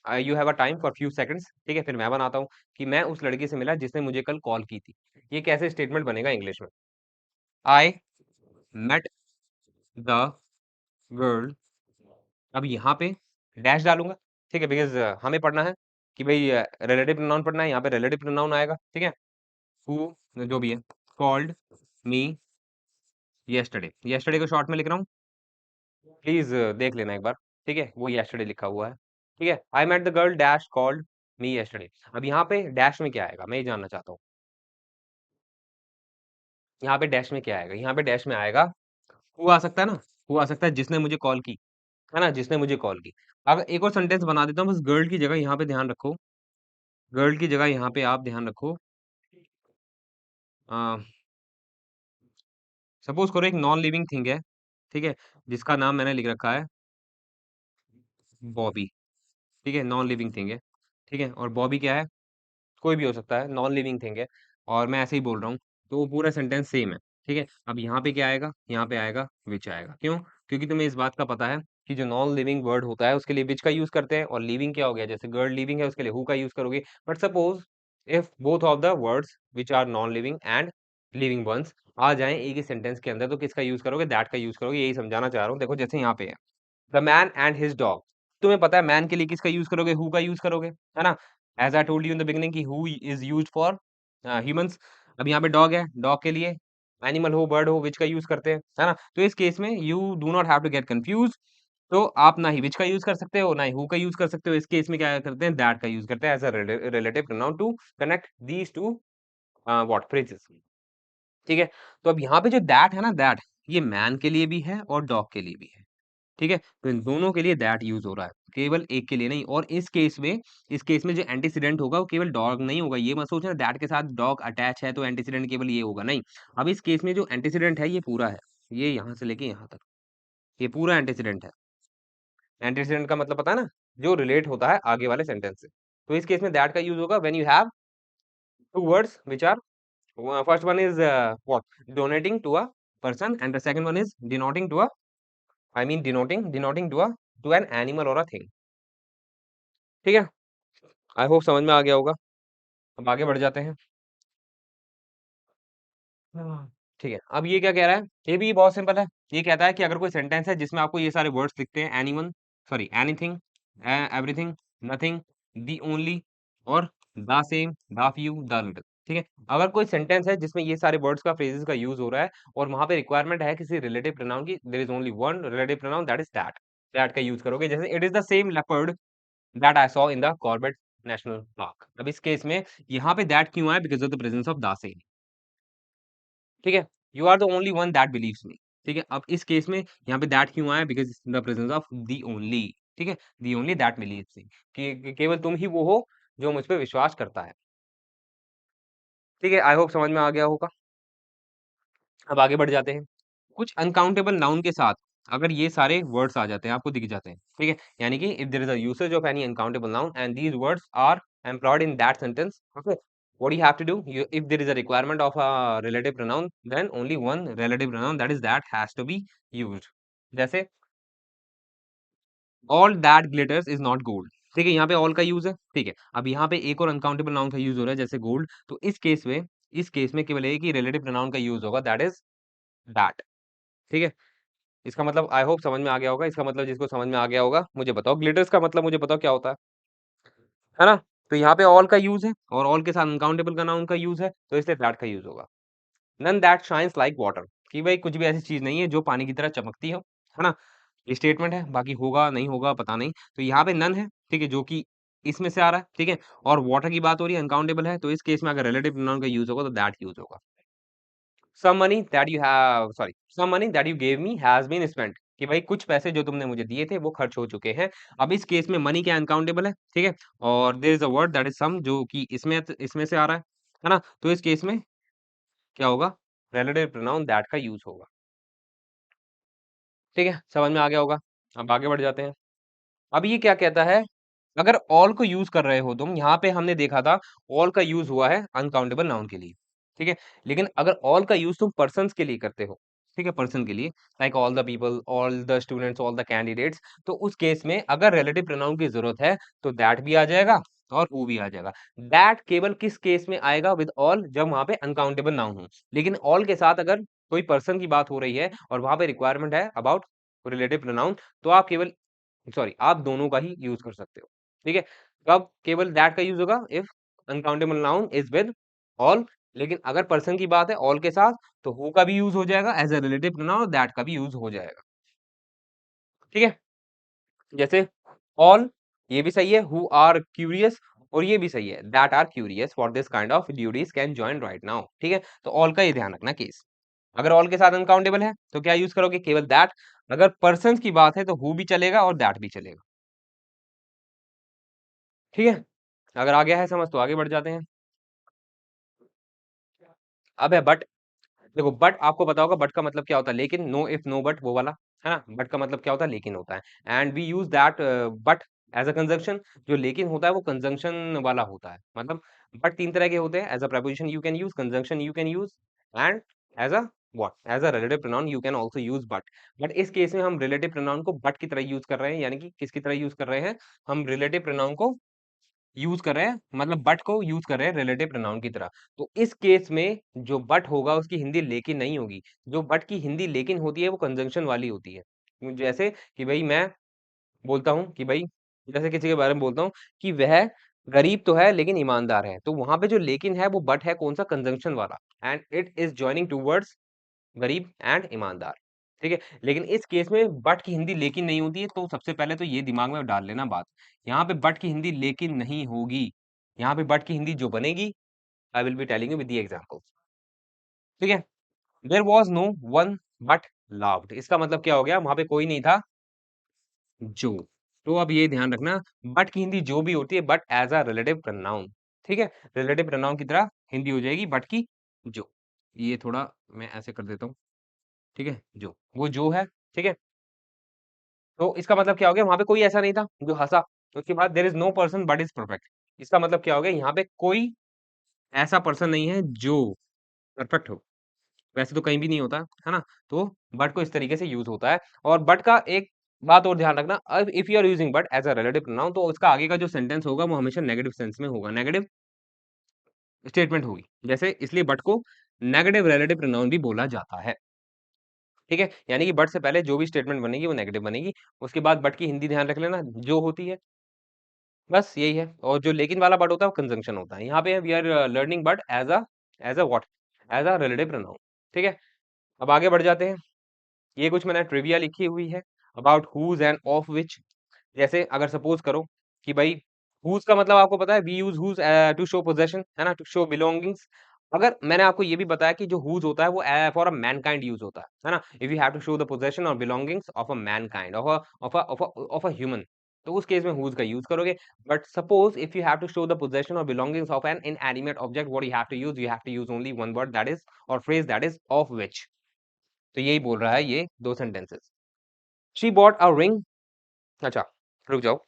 You have a time for few seconds. ठीक है, फिर मैं बनाता हूँ कि मैं उस लड़की से मिला जिसने मुझे कल कॉल की थी। ये कैसे स्टेटमेंट बनेगा इंग्लिश में, आई मेट द गर्ल। अब यहाँ पे डैश डालूंगा। ठीक है, बिकॉज हमें पढ़ना है कि भाई रिलेटिव प्रोनाउन पढ़ना है, यहाँ पे रिलेटिव प्रोनाउन आएगा। ठीक है, हु जो भी है, कॉल्ड मी येस्टरडे, येस्टरडे को शॉर्ट में लिख रहा हूँ, प्लीज देख लेना एक बार। ठीक है, वो येस्टरडे लिखा हुआ है। ठीक है, I met the girl dash called me yesterday. अब यहाँ पे डैश में क्या आएगा, मैं ये जानना चाहता हूँ, यहाँ पे डैश में क्या आएगा, यहाँ पे डैश में आएगा हु आ सकता है ना, हु आ सकता है जिसने मुझे कॉल की, है ना, जिसने मुझे कॉल की। अब एक और सेंटेंस बना देता हूँ, बस गर्ल की जगह यहाँ पे ध्यान रखो, गर्ल की जगह यहाँ पे आप ध्यान रखो, सपोज करो एक नॉन लिविंग थिंग है, ठीक है, जिसका नाम मैंने लिख रखा है बॉबी। ठीक है, नॉन लिविंग थिंग है। ठीक है, और बॉबी क्या है, कोई भी हो सकता है, नॉन लिविंग थिंग है, और मैं ऐसे ही बोल रहा हूँ, तो वो पूरा सेंटेंस सेम है। ठीक है, अब यहाँ पे क्या आएगा, यहाँ पे आएगा विच आएगा। क्यों? क्योंकि तुम्हें इस बात का पता है कि जो नॉन लिविंग वर्ड होता है उसके लिए विच का यूज करते हैं, और लिविंग क्या हो गया, जैसे गर्ल लिविंग है उसके लिए हु का यूज करोगे। But suppose if both of the words which are non living and living ones आ जाएं एक ही सेंटेंस के अंदर, तो किसका यूज करोगे, दैट का यूज करोगे। यही समझाना चाह रहा हूँ। देखो जैसे यहाँ पे है the man and his dog, तुम्हें पता है मैन के लिए किसका यूज करोगे, हु का यूज करोगे, है ना। As I told you in the beginning की who is used for humans. अब यहाँ पे डॉग है, डॉग के लिए एनिमल हो, बर्ड हो, विच का यूज करते हैं, है ना? तो इस केस में you do not have to get confuse. तो आप ना ही विच का यूज कर सकते हो, ना ही हु का यूज कर सकते हो। इस केस में क्या करते हैं, दैट का यूज करते हैं as a relative pronoun to connect these two what phrases. ठीक है? तो अब यहाँ पे जो दैट है ना, दैट ये मैन के लिए भी है और डॉग के लिए भी है। ठीक है? तो इन दोनों के लिए दैट यूज़ हो रहा है, केवल एक के लिए नहीं। और इस केस में जो एंटीसीडेंट होगा वो केवल डॉग नहीं होगा। ये मत सोचना दैट के साथ डॉग अटैच है तो एंटीसीडेंट केवल ये होगा, नहीं। अब इस केस में जो एंटीसीडेंट है ये पूरा है। ये यहाँ से लेके यहाँ तक, ये पूरा एंटीसीडेंट है। एंटीसीडेंट का मतलब पता है ना? जो रिलेट होता है आगे वाले सेंटेंस से। तो इस केस में दैट का यूज़ होगा when you have 2 words which are first one is what? Donating to a person, and the second one is denoting to a, I mean denoting to a, to an animal or a thing. ठीक है? I hope समझ में आ गया होगा। अब आगे बढ़ जाते हैं। हाँ। ठीक है, अब ये क्या कह रहा है? ये भी बहुत सिंपल है। ये कहता है कि अगर कोई सेंटेंस है जिसमें आपको ये सारे वर्ड्स दिखते हैं, anyone, sorry anything, everything, nothing, the only और the same, the few, the little. ठीक है? अगर कोई सेंटेंस है जिसमें ये सारे वर्ड्स का, फ्रेजेस का यूज हो रहा है और वहां पे रिक्वायरमेंट है किसी रिलेटिव प्रोनाउन की, there is only one relative pronoun, that is that. That का यूज करोगे। जैसे it is the same leopard that I saw in the Corbett National Park. अब इस केस में यहाँ पे दैट क्यों आया? Because of the presence of the same. ठीक है? You are the only one that believes me. ठीक है? अब इस केस में यहाँ पे दैट क्यों आया? Because the presence of the only. ठीक है? द ओनली दैट बिलीव्स मी, कि केवल तुम ही वो हो जो मुझ पे विश्वास करता है। ठीक है? आई होप समझ में आ गया होगा। अब आगे बढ़ जाते हैं। कुछ अनकाउंटेबल नाउन के साथ अगर ये सारे वर्ड्स आ जाते हैं, आपको दिख जाते हैं, ठीक है? यानी कि if there is a usage of any uncountable noun and these words are employed in that sentence, okay, what you have to do, you, if there is a requirement of a relative pronoun, then only one relative pronoun, that is that, has to be used. जैसे all that glitters is not gold। ठीक है? यहाँ पे all का use है। ठीक है? अब यहाँ पे एक और अनकाउंटेबल नाउन का यूज हो रहा है जैसे गोल्ड। तो इस केस में केवल एक ही रिलेटिव प्रोनाउन का यूज होगा, दैट इज दैट। ठीक है? इसका मतलब आई होप समझ में आ गया होगा। इसका मतलब जिसको समझ में आ गया होगा मुझे बताओ, ग्लिटर्स का मतलब मुझे बताओ क्या होता है ना? तो यहाँ पे ऑल का यूज है और ऑल के साथ अनकाउंटेबल का नाउन का यूज है, तो इसलिए दैट का यूज होगा। None that shines like water, कि भाई कुछ भी ऐसी चीज नहीं है जो पानी की तरह चमकती हो, है ना? ये स्टेटमेंट है, बाकी होगा नहीं होगा पता नहीं। तो यहाँ पे नन है, ठीक है, जो कि इसमें से आ रहा है, ठीक है, और वाटर की बात हो रही है, अनकाउंटेबल है, तो इस केस में अगर रिलेटिव प्रोनाउन का यूज होगा तो दैट यूज होगा। Some money that you gave me has been spent, कि भाई कुछ पैसे जो तुमने मुझे दिए थे वो खर्च हो चुके हैं। अब इस केस में मनी क्या अनकाउंटेबल है, ठीक है, और there is a word that is some जो कि इसमें से आ रहा है ना? तो इस केस में क्या होगा? रिलेटिव प्रोनाउन दैट का यूज होगा। ठीक है? समझ में आ गया होगा। अब आगे बढ़ जाते हैं। अब ये क्या कहता है? अगर ऑल को यूज कर रहे हो तुम, यहाँ पे हमने देखा था ऑल का यूज हुआ है अनकाउंटेबल नाउन के लिए, ठीक है, लेकिन अगर ऑल का यूज तुम पर्सन्स के लिए करते हो, ठीक है, पर्सन के लिए, like all the people, all the students, all the candidates, तो उस केस में अगर रिलेटिव प्रोनाउन की जरूरत है तो दैट भी आ जाएगा और हु भी आ जाएगा। दैट केवल किस केस में आएगा विद ऑल? जब वहां पे अनकाउंटेबल नाउन हो। लेकिन ऑल के साथ अगर कोई पर्सन की बात हो रही है और वहां पे रिक्वायरमेंट है अबाउट रिलेटिव प्रोनाउन, तो आप केवल, सॉरी, आप दोनों का ही यूज कर सकते हो। ठीक है? कब केवल दैट का यूज होगा? If uncountable noun is with all. लेकिन अगर पर्सन की बात है ऑल के साथ, तो हु का भी यूज हो जाएगा एज अ रिलेटिव प्रोनाउन और दैट का भी यूज हो जाएगा। ठीक है? जैसे ऑल, ये भी सही है, हु आर क्यूरियस, और ये भी सही है, that are curious for this kind of duties can join right now. ठीक है? तो ऑल का ये ध्यान रखना केस। अगर ऑल के साथ अनकाउंटेबल है तो क्या यूज करोगे? केवल दैट। अगर पर्सन की बात है तो हु भी चलेगा और दैट भी चलेगा। ठीक है? अगर आ गया है समझ तो आगे बढ़ जाते हैं। अब है बट। देखो बट आपको पता होगा बट का मतलब क्या होता है, लेकिन, नो इफ नो बट, वो वाला, है ना? बट का मतलब क्या होता है? लेकिन होता है। And we use that but as a conjunction. जो लेकिन होता है वो कंजंक्शन वाला होता है। मतलब बट तीन तरह के होते हैं, as a preposition you can use, conjunction you can use, and as a what, as a relative pronoun you can also use but. But इस केस में हम रिलेटिव प्रोनाउन को बट की तरह यूज कर रहे हैं, यानी कि किसकी तरह यूज कर रहे हैं? हम रिलेटिव प्रोनाउन को यूज कर रहे हैं, मतलब बट को यूज कर रहे हैं रिलेटिव प्रोनाउन की तरह। तो इस केस में जो बट होगा उसकी हिंदी लेकिन नहीं होगी। जो बट की हिंदी लेकिन होती है वो कंजंक्शन वाली होती है। जैसे कि भाई मैं बोलता हूँ कि भाई, जैसे किसी के बारे में बोलता हूँ कि वह गरीब तो है लेकिन ईमानदार है, तो वहां पे जो लेकिन है वो बट है कौन सा? कंजंक्शन वाला, and it is joining two words गरीब एंड ईमानदार। ठीक है, लेकिन इस केस में बट की हिंदी लेकिन नहीं होती है, तो सबसे पहले तो ये दिमाग में डाल लेना बात। यहाँ पे बट की हिंदी लेकिन नहीं होगी, यहाँ पे बट की हिंदी जो बनेगी, I will be telling you with the example. ठीक है, there was no one but loved, इसका मतलब क्या हो गया, वहां पे कोई नहीं था जो। तो अब ये ध्यान रखना, बट की हिंदी जो भी होती है, but as a relative pronoun. ठीक है, रिलेटिव प्रोनाउन की तरह हिंदी हो जाएगी बट की जो। ये थोड़ा मैं ऐसे कर देता हूँ। ठीक है, जो वो जो है। ठीक है, तो इसका मतलब क्या हो गया, वहां पे कोई ऐसा नहीं था जो हंसा। तो उसके बाद there is no person but is perfect, इसका मतलब क्या हो गया, यहाँ पे कोई ऐसा पर्सन नहीं है जो परफेक्ट हो। वैसे तो कहीं भी नहीं होता है ना। तो बट को इस तरीके से यूज होता है। और बट का एक बात और ध्यान रखना, अब if you are using but as a relative pronoun, तो उसका आगे का जो सेंटेंस होगा वो हमेशा नेगेटिव सेंस में होगा, नेगेटिव स्टेटमेंट होगी। जैसे इसलिए बट को नेगेटिव रिलेटिव प्रोनाउन भी बोला जाता है। ठीक है, यानी कि बट से पहले जो भी स्टेटमेंट बनेगी वो नेगेटिव बनेगी। उसके बाद बट की हिंदी ध्यान रख लेना, जो होती है, बस यही है। और जो लेकिन वाला बट होता है वो कंजंक्शन होता है। यहाँ पे we are learning but as a what, as a relative pronoun. ठीक है, अब आगे बढ़ जाते हैं। ये कुछ मैंने ट्रिविया लिखी हुई है about whose and of which. जैसे अगर सपोज करो कि भाई हुज का मतलब आपको पता है, we use whose to show possession, है ना, टू शो बिलोंगिंग्स। अगर मैंने आपको ये भी बताया कि जो हुज होता है वो फॉर अ मैनकाइंड यूज होता है ना, if you have to show the possession और belongings of a mankind, of a human, तो उस केस में हुज का यूज करोगे। But suppose if you have to show the possession और belongings of an inanimate object, what you have to use only one word, that is, और phrase, that is of which. तो यही बोल रहा है ये दो sentences. She bought a ring. अच्छा, रुक जाओ,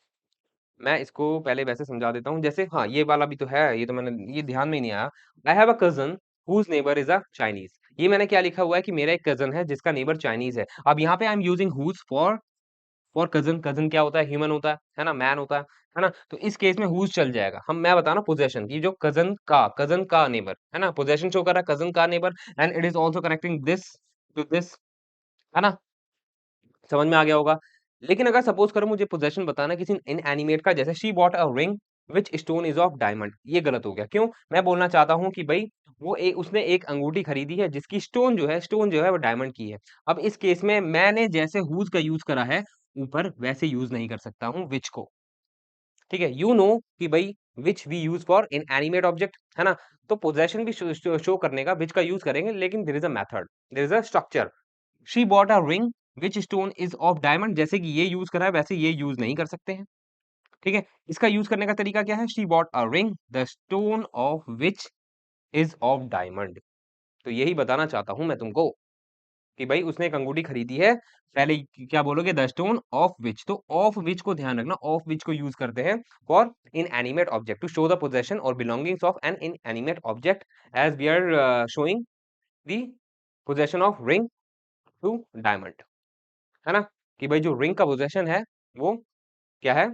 मैं इसको पहले वैसे समझा देता हूँ। जैसे हाँ, ये वाला भी तो है, ये तो मैंने, ये ध्यान में ही नहीं आया। I have a cousin whose neighbour is a Chinese. ये मैंने क्या लिखा हुआ है कि मेरा एक कजन है जिसका नेबर चाइनीज है। अब यहाँ पे I am using whose for cousin. Cousin क्या होता है, ह्यूमन होता है ना, मैन होता है ना। तो इस केस में हुज चल जाएगा। हम, मैं बता रहा हूँ पोजेशन की, जो कजन का नेबर है ना, पोजेशन शो कर रहा है कजन का neighbour, and it is also connecting this to this, है ना, समझ में आ गया होगा। लेकिन अगर सपोज करो मुझे पोजेशन बताना किसी इनएनिमेट का, जैसे she bought a ring which stone is of diamond, ये गलत हो गया। क्यों, मैं बोलना चाहता हूँ कि भाई उसने एक अंगूठी खरीदी है जिसकी स्टोन जो है वो डायमंड की है। अब इस केस में मैंने जैसे हुज का यूज करा है ऊपर, वैसे यूज नहीं कर सकता हूँ विच को। ठीक है, यू नो कि भाई which we use for inanimate object, है ना। तो पोजेशन भी शो करने का विच का यूज करेंगे, लेकिन there is a method, there is a structure. She bought a ring which stone is of diamond, जैसे कि ये यूज करा है वैसे ये यूज नहीं कर सकते हैं। ठीक है, इसका यूज करने का तरीका क्या है, she bought a ring the stone of which is of diamond. तो यही बताना चाहता हूं मैं तुमको कि भाई उसने एक अंगूठी खरीदी है, पहले क्या बोलोगे, द स्टोन ऑफ विच। तो ऑफ विच को ध्यान रखना, ऑफ विच को यूज करते हैं for inanimate object, to show the possession और belongings of an inanimate object, as we are showing the possession of ring to diamond, है ना। कि भाई जो रिंग का पोजेशन है वो क्या है,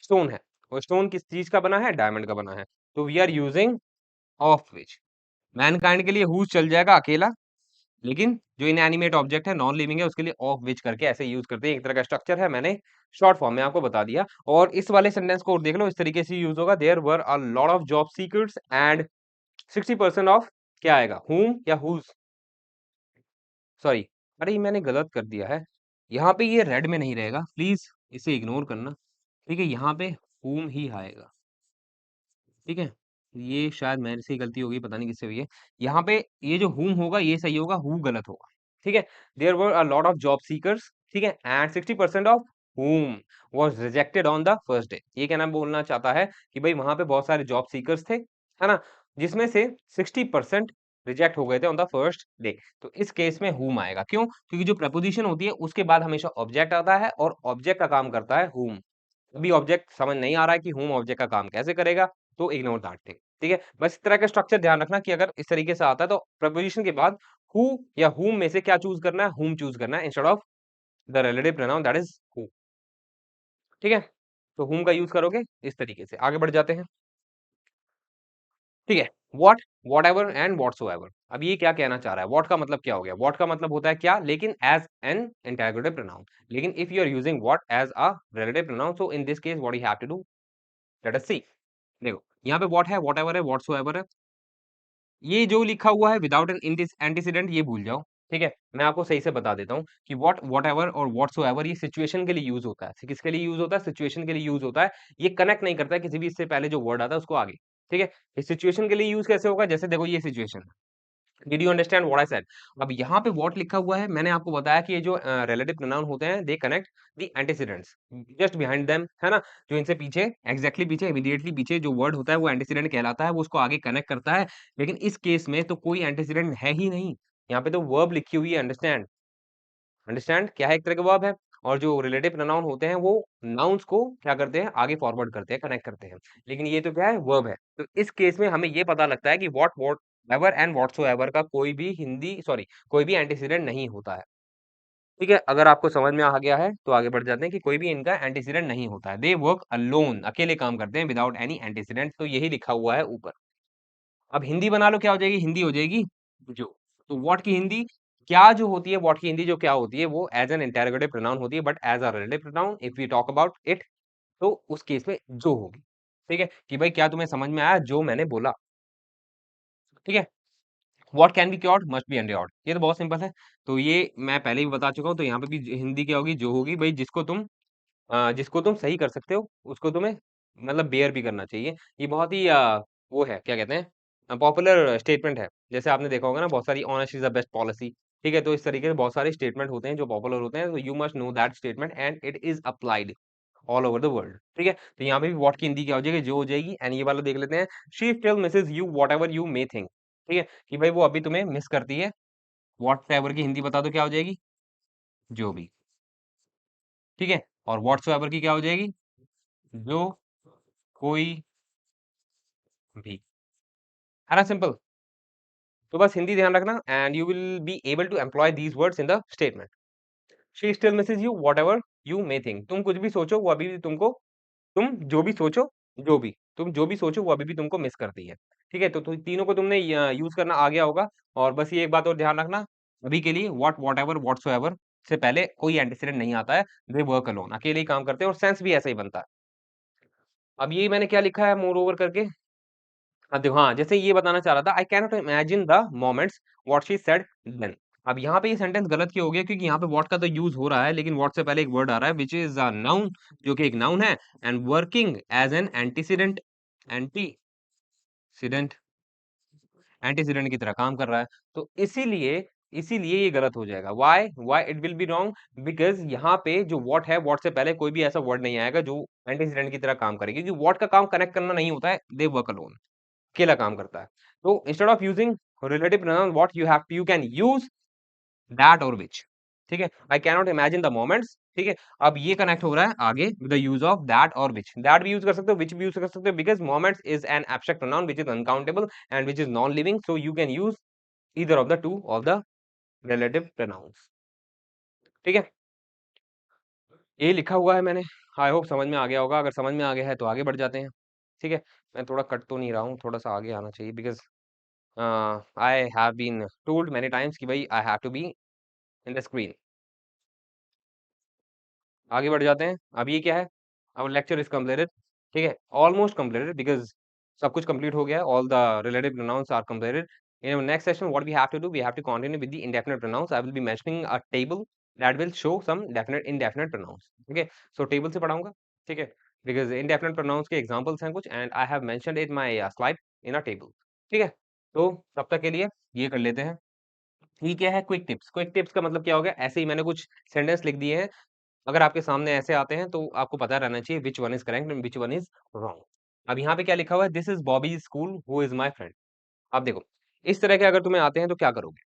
स्टोन है। और स्टोन किस चीज का बना है, डायमंड का बना है। तो we are using of which. Mankind के लिए हु चल जाएगा अकेला, लेकिन जो इनएनिमेट ऑब्जेक्ट है, नॉन लिविंग है, उसके लिए ऑफ विच करके ऐसे यूज करते हैं। एक तरह का स्ट्रक्चर है, मैंने शॉर्ट फॉर्म में आपको बता दिया। और इस वाले सेंटेंस को और देख लो, इस तरीके से यूज होगा, there were a lot of job seekers and 60% of, क्या आएगा, हुम या हुज, सॉरी, अरे ये मैंने गलत कर दिया है। यहाँ पे ये रेड में नहीं रहेगा, प्लीज इसे इग्नोर करना। ठीक है, यहाँ पे whom ही आएगा। ठीक है, ये शायद मेरे से ही गलती होगी, पता नहीं किससे हुई है। यहाँ पे ये जो whom होगा ये सही होगा, who गलत होगा। ठीक है, there were a lot of job seekers, ठीक है, and 60% of whom was rejected on the first day. ये क्या नाम बोलना चाहता है कि भाई वहां पे बहुत सारे जॉब सीकर्स थे, है ना, जिसमें से 60% रिजेक्ट हो गए थे ऑन द फर्स्ट डे। तो इस केस में whom आएगा। क्यों, क्योंकि जो प्रपोजिशन होती है उसके बाद हमेशा ऑब्जेक्ट आता है, और ऑब्जेक्ट का काम करता है whom। अभी ऑब्जेक्ट समझ नहीं आ रहा है कि whom ऑब्जेक्ट का काम कैसे करेगा, तो इग्नोर दैट थिंग। ठीक है, बस इस तरह का स्ट्रक्चर ध्यान रखना कि अगर इस तरीके से आता है तो प्रपोजिशन के बाद हु या whom में से क्या चूज करना है, whom चूज करना है instead of the relative pronoun that is who. ठीक है, तो whom का यूज करोगे इस तरीके से। आगे बढ़ जाते हैं। ठीक है, व्हाट, व्हाटएवर एंड व्हाटसोएवर। अब ये क्या कहना चाह रहा है, व्हाट का मतलब क्या हो गया, व्हाट का मतलब होता है क्या, लेकिन एज एन इंटरोगेटिव प्रोनाउन। लेकिन if you are using what as a relative pronoun, so in this case what you have to do, let us see. देखो, यहाँ पे व्हाट है, व्हाटएवर है, व्हाटसोएवर है। ये जो लिखा हुआ है विदाउट एन एंटीसीडेंट, ये भूल जाओ। ठीक है, मैं आपको सही से बता देता हूँ कि व्हाटएवर और व्हाटसोएवर ये सिचुएशन के लिए यूज होता है। किसके लिए यूज होता है? सिचुएशन के लिए यूज होता है। ये कनेक्ट नहीं करता है किसी भी इससे पहले जो वर्ड आता है उसको आगे। ठीक है, इस सिचुएशन के लिए यूज कैसे होगा? जैसे देखो ये situation, did you understand what I said? अब यहाँ पे व्हाट लिखा हुआ है, मैंने आपको बताया कि ये जो रिलेटिव प्रोनाउन होते हैं, they connect the antecedents just behind them, है ना? जो इनसे पीछे, एग्जैक्टली पीछे, इमीडिएटली पीछे जो वर्ड होता है वो एंटीसीडेंट कहलाता है, वो उसको आगे कनेक्ट करता है। लेकिन इस केस में तो कोई एंटीसीडेंट है ही नहीं। यहाँ पे तो वर्ब लिखी हुई है, अंडरस्टैंड। अंडरस्टैंड क्या है? एक तरह का वर्ब है। और जो रिलेटिव प्रोनाउन होते हैं वो नाउन्स को क्या करते हैं? आगे फॉरवर्ड करते हैं, कनेक्ट करते हैं। लेकिन ये तो क्या है? वर्ब है। तो इस केस में हमें ये पता लगता है कि व्हाट एवर एंड व्हाटसोएवर का कोई भी कोई भी एंटीसीडेंट नहीं होता है। ठीक है? अगर आपको समझ में आ गया है तो आगे बढ़ जाते हैं कि कोई भी इनका एंटीसीडेंट नहीं होता है। दे वर्क अलोन, अकेले काम करते हैं विदाउट एनी एंटीसीडेंट, तो यही लिखा हुआ है ऊपर। अब हिंदी बना लो, क्या हो जाएगी? हिंदी हो जाएगी जो। तो व्हाट की हिंदी क्या जो होती है, व्हाट की हिंदी जो क्या होती है, वो एज एन इंटेरोगेटिव प्रोनाउन होती है, but as a relative pronoun if we talk about it, तो उस केस में जो होगी। ठीक है? कि भाई क्या तुम्हें समझ में आया जो मैंने बोला? ठीक है? What can be cured must be endured, ये तो बहुत सिंपल है। तो ये मैं पहले ही बता चुका हूँ, तो यहाँ पे भी हिंदी क्या होगी? जो होगी भाई जिसको तुम सही कर सकते हो, उसको तुम्हें मतलब बेयर भी करना चाहिए। ये बहुत ही वो है, क्या कहते हैं, पॉपुलर स्टेटमेंट है। जैसे आपने देखा होगा ना, बहुत सारी honest is the best policy. ठीक है, तो इस तरीके से बहुत सारे स्टेटमेंट होते हैं जो पॉपुलर होते हैं, तो you must know that statement and it is applied all over the world. ठीक है, तो यहाँ पे भी व्हाट की हिंदी क्या हो जाएगी? जो हो जाएगी। एंड ये वाला देख लेते हैं, she still misses you what ever you may think. ठीक है, कि भाई वो अभी तुम्हें मिस करती है। वॉट एवर की हिंदी बता दो क्या हो जाएगी? जो भी। ठीक है, और व्हाट्सो एवर की क्या हो जाएगी? जो कोई भी, है ना? सिंपल। तो बस हिंदी ध्यान रखना and you will be able to employ these words in the statement. She still misses you whatever you may think, तुम कुछ भी सोचो वो अभी भी तुमको, तुम जो भी सोचो, तुम जो भी सोचो वो अभी भी तुमको मिस करती है। ठीक है, तो तीनों को तुमने यूज करना आ गया होगा। और बस ये एक बात और ध्यान रखना, अभी के लिए व्हाटएवर व्हाटसोएवर से पहले कोई एंटीसीडेंट नहीं आता है। दे वर्क अलोन, अकेले ही काम करते हैं और सेंस भी ऐसा ही बनता है। अब ये मैंने क्या लिखा है मोर ओवर करके? हाँ, देखो, हाँ, जैसे ये बताना चाह रहा था, I can not imagine the moments what she said then. अब यहाँ पे ये सेंटेंस गलत क्यों हो गया? क्योंकि यहाँ पे व्हाट का तो यूज हो रहा है, लेकिन व्हाट से पहले एक वर्ड आ रहा है विच इज अ नाउन, जो कि एक नाउन है, and working as an antecedent antecedent की तरह काम कर रहा है। तो इसीलिए ये गलत हो जाएगा। Why it will be wrong? Because यहाँ पे जो व्हाट है, व्हाट से पहले कोई भी ऐसा वर्ड नहीं आएगा जो एंटीसीडेंट की तरह काम करेगी, क्योंकि व्हाट का काम कनेक्ट करना नहीं होता है, दे वर्क अलोन, अकेला काम करता है। तो instead of using relative pronoun what, you can use that और व्हिच। ठीक है, आई can not imagine the moments. ठीक है, अब ये कनेक्ट हो रहा है आगे with the use of that और व्हिच। दैट भी यूज कर सकते हो, व्हिच भी यूज कर सकते हो, because moments is an abstract pronoun which is uncountable and which is non living, so you can use either of the two of the relative pronounce. ठीक है, ये लिखा हुआ है मैंने। आई होप समझ में आ गया होगा। अगर समझ में आ गया है तो आगे बढ़ जाते हैं। ठीक है, मैं थोड़ा कट तो नहीं रहा हूँ, थोड़ा सा आगे आना चाहिए, because I have been told many times कि भाई I have to be in the screen. आगे बढ़ जाते हैं। अब ये क्या है? Our lecture is completed. ठीक है, ऑलमोस्ट कंप्लीटेड, बिकॉज़ सब कुछ कंप्लीट हो गया है। All the relative pronouns are completed. In our next session what we have to do, we have to continue with the indefinite pronouns. I will be mentioning a table that will show some definite indefinite pronouns. Okay, so table से पढ़ाऊंगा। ठीक है, because indefinite pronouns के examples हैं कुछ, and I have mentioned in my slide in a table. ठीक है, तो तब तक के लिए ये कर लेते हैं। ये क्या है? Quick tips. क्विक टिप्स का मतलब क्या हो गया? ऐसे ही मैंने कुछ सेंटेंस लिख दिए हैं। अगर आपके सामने ऐसे आते हैं तो आपको पता रहना चाहिए which one is correct and which one is wrong. अब यहाँ पे क्या लिखा हुआ है? This is Bobby school who is my friend. अब देखो, इस तरह के अगर तुम्हें आते हैं तो क्या करोगे?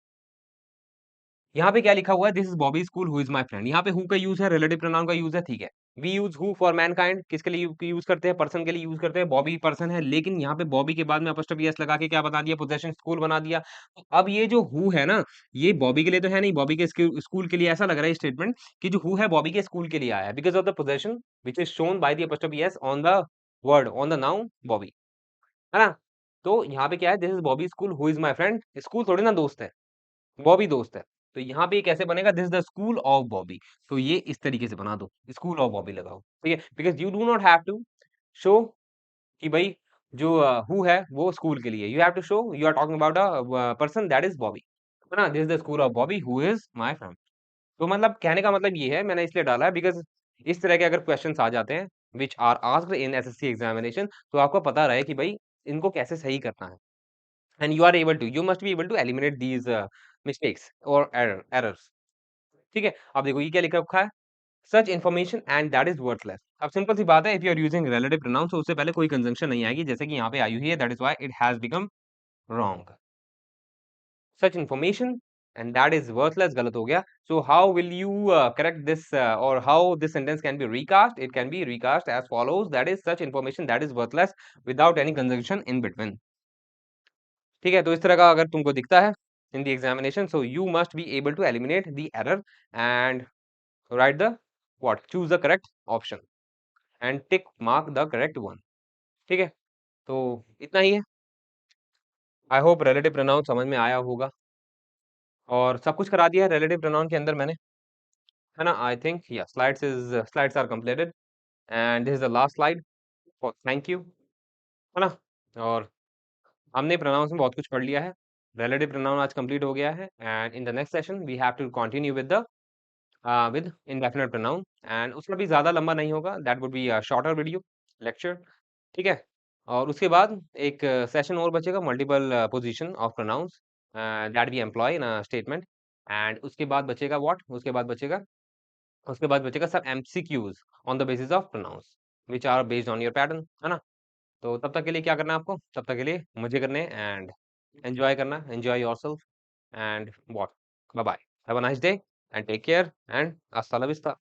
यहाँ पे क्या लिखा हुआ है? This is Bobby school who is my friend. यहाँ पे हु का यूज है, रिलेटिव प्रोनाउन का यूज है। ठीक है, we use who for mankind, किसके लिए यूज करते हैं? पर्सन के लिए यूज करते हैं। बॉबी पर्सन है, लेकिन यहाँ पे बॉबी के बाद में अपॉस्ट्रोफी एस लगा के क्या बना दिया? पोजेशन स्कूल बना दिया। तो अब ये जो हु है ना, ये बॉबी के लिए तो है नहीं, बॉबी के स्कूल के लिए ऐसा लग रहा है स्टेटमेंट कि जो हु है बॉबी के स्कूल के लिए आया है, because of the possession which is shown by the apostrophe S on the word, on the noun Bobby, है ना? तो यहाँ पे क्या है? This is Bobby school who is my friend. School थोड़ी ना दोस्त है, बॉबी दोस्त है। तो यहाँ पे ये कैसे बनेगा? This the school of Bobby. तो ये इस तरीके से बना दो, स्कूल ऑफ बॉबी लगाओ। ठीक है, because you do not have to show कि भाई जो हु है वो स्कूल के लिए, you have to show you are talking about a person that is Bobby. है ना? This is the school of Bobby who is my friend. तो मतलब कहने का मतलब ये है, मैंने इसलिए डाला है बिकॉज़ इस तरह के अगर क्वेश्चन्स आ जाते हैं which are asked in SSC examination, तो आपको पता रहे कि भई इनको कैसे सही करना है। And you must be able to eliminate these mistakes और एरर्स। ठीक है? अब देखो ये क्या लिख रखा है? Such information and that is worthless. अब सिंपल सी बात है, if you are using relative pronoun तो उससे पहले कोई कंजंक्शन नहीं आएगी, जैसे कि यहाँ पे आई हुई है, that is why it has become wrong. Such information and that is worthless गलत हो गया। So how will you correct this और how this sentence can be recast? It can be recast as follows, that is such information that is worthless without any conjunction in between. ठीक है? तो इस तरह का अगर तुमको दिखता है in the examination, so you must be able to eliminate the error and write the what? Choose the correct option and tick mark the correct one. ठीक है? तो इतना ही है। आई होप रिलेटिव प्रोनाउन समझ में आया होगा और सब कुछ करा दिया है रिलेटिव प्रोनाउन के अंदर मैंने, है ना? आई थिंक या slides are completed and this is the last slide for thank you, है ना? और हमने प्रोनाउंस में बहुत कुछ पढ़ लिया है। रिलेटिव प्रोनाउन आज कंप्लीट हो गया है and in the next session we have to continue with indefinite pronoun and उसमें भी ज़्यादा लंबा नहीं होगा, that would be a shorter video lecture. ठीक है? और उसके बाद एक सेशन और बचेगा multiple position of pronouns that we employ in a statement and उसके बाद बचेगा सब MCQs on the basis of pronouns which are based on your pattern, है ना? तो तब तक के लिए क्या करना है आपको? तब तक के लिए मज़े करने हैं एंड एन्जॉय करना है, enjoy yourself and what? Bye bye. Have a nice day and take care and हasta la vista।